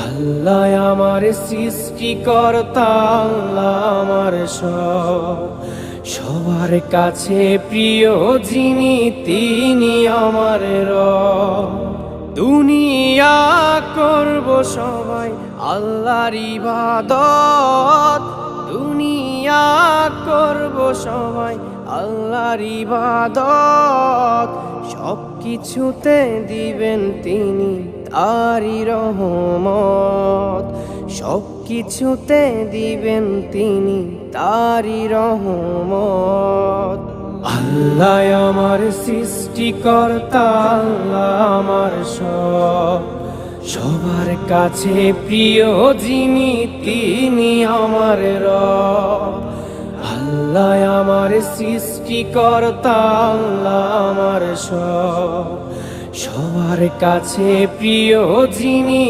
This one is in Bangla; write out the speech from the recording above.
আল্লাহ আমার সৃষ্টিকর্তা, আল্লাহ আমার সবার কাছে প্রিয় যিনি তিনি আমার রব। দুনিয়া করব সবাই আল্লাহর ইবাদত, দুনিয়া করব সবাই আল্লাহর ইবাদত। সব কিছুতে দিবেন তিনি তারি রহমত, সব কিছুতে দিবেন তিনি তারি রহমত। আল্লাহ আমার সৃষ্টিকর্তা, আল্লাহ আমার সবার কাছে প্রিয় যিনি তিনি আমার রব। আল্লাহ আমার সৃষ্টিকর্তা, আল্লাহ আমার সবার কাছে প্রিয় যিনি